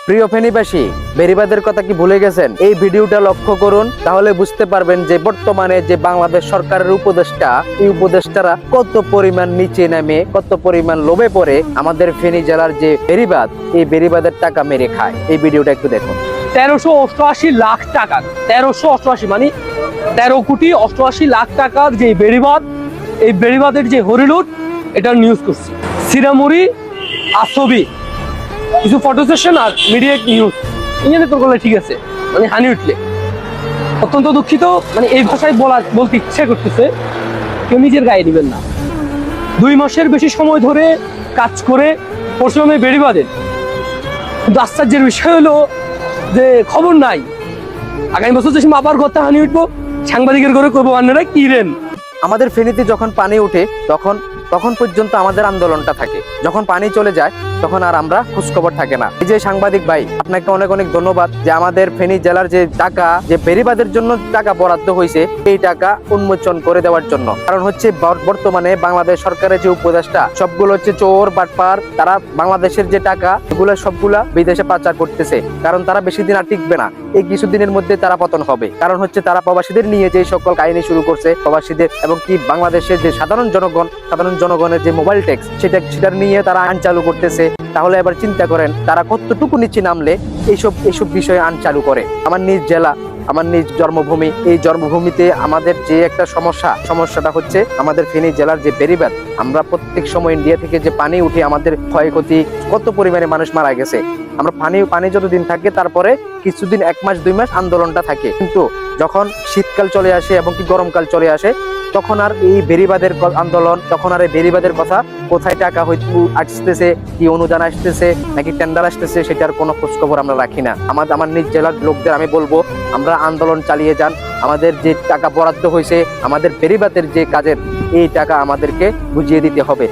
প্রিয় ফেনীবাসী, বেড়িবাঁধের কথা কি ভুলে গেছেন? এই ভিডিওটা লক্ষ্য করুন, তাহলে বুঝতে পারবেন যে বর্তমানে যে বাংলাদেশ সরকারের উপদেষ্টা, এই উপদেষ্টারা কত পরিমাণ নিচে নামে, কত পরিমাণ লোভে পড়ে আমাদের ফেনী জেলার যে বেড়িবাঁধ, এই বেড়িবাঁধের টাকা মেরে খায়। এই ভিডিওটা একটু দেখুন। 1388 লাখ টাকা, 1388 মানে 13 কোটি 88 লাখ টাকার যে বেড়িবাঁধ, এই বেড়িবাঁধের যে হরিলুট, এটার নিউজ করছি। সিরামুড়ি আর ছবি, কিছু ফটো সেশন আর মিডিয়া নিউজ, ইংরেজি তো বলে ঠিক আছে, মানে হানি উঠলে অত্যন্ত দুঃখিত। মানে এই ভাষায় বলতে ইচ্ছে করতেছে, কেউ নিজের গায়ে দিবেন না। 2 মাসের বেশি সময় ধরে কাজ করে পশ্চিমবঙ্গে বেড়িবাঁধের, কিন্তু আশ্চর্যের বিষয় হলো যে খবর নাই। আগামী বছর যে আবার কথা হানি উঠবো, সাংবাদিকের করে করবো আপনারা কি রেন। আমাদের ফেনীতে যখন পানি উঠে তখন পর্যন্ত আমাদের আন্দোলনটা থাকে, যখন পানি চলে যায় তখন আর আমরা খোঁজখবর থাকে না। এই যে সাংবাদিক ভাই, আপনাকে অনেক অনেক ধন্যবাদ যে আমাদের ফেনী জেলার যে টাকা, যে বেড়িবাঁধের জন্য টাকা বরাদ্দ হয়েছে, এই টাকা উন্মোচন করে দেওয়ার জন্য। কারণ হচ্ছে বর্তমানে বাংলাদেশ সরকারের যে উপদেষ্টা, সবগুলো হচ্ছে চোর বাটপার। তারা বাংলাদেশের যে টাকা, এগুলো সবগুলা বিদেশে পাচার করতেছে। কারণ তারা বেশি দিন আর টিকবে না, এই কিছুদিনের মধ্যে তারা পতন হবে। কারণ হচ্ছে তারা প্রবাসীদের নিয়ে যে সকল কাহিনী শুরু করছে, প্রবাসীদের এবং কি বাংলাদেশের যে সাধারণ জনগণের যে মোবাইল ট্যাক্স, সেটার নিয়ে তারা আইন চালু করতেছে। তাহলে এবার চিন্তা করেন তারা কতটুকু নিচে নামলে এইসব বিষয়ে আইন চালু করে। আমার নিজ জেলা, আমার নিজ জন্মভূমি, এই জন্মভূমিতে আমাদের যে একটা সমস্যাটা হচ্ছে আমাদের ফেনী জেলার যে বেড়িবাঁধ। আমরা প্রত্যেক সময় ইন্ডিয়া থেকে যে পানি উঠে আমাদের ক্ষয়ক্ষতি, কত পরিমাণে মানুষ মারা গেছে। আমরা পানি যতদিন থাকে, তারপরে কিছুদিন 1 মাস 2 মাস আন্দোলনটা থাকে, কিন্তু যখন শীতকাল চলে আসে এবং কি গরমকাল চলে আসে, তখন আর এই বেড়িবাঁধের আন্দোলন, তখন আর এই বেড়িবাঁধের কথা, কোথায় টাকা আসতেছে, কি অনুদান আসতেছে, নাকি টেন্ডার আসতেছে, সেটার কোনো খোঁজখবর আমরা রাখি না। আমার নিজ জেলার লোকদের আমি বলবো, আমরা আন্দোলন চালিয়ে যান। আমাদের যে টাকা বরাদ্দ হয়েছে আমাদের বেড়িবাঁধের যে কাজের, এই টাকা আমাদেরকে বুঝিয়ে দিতে হবে।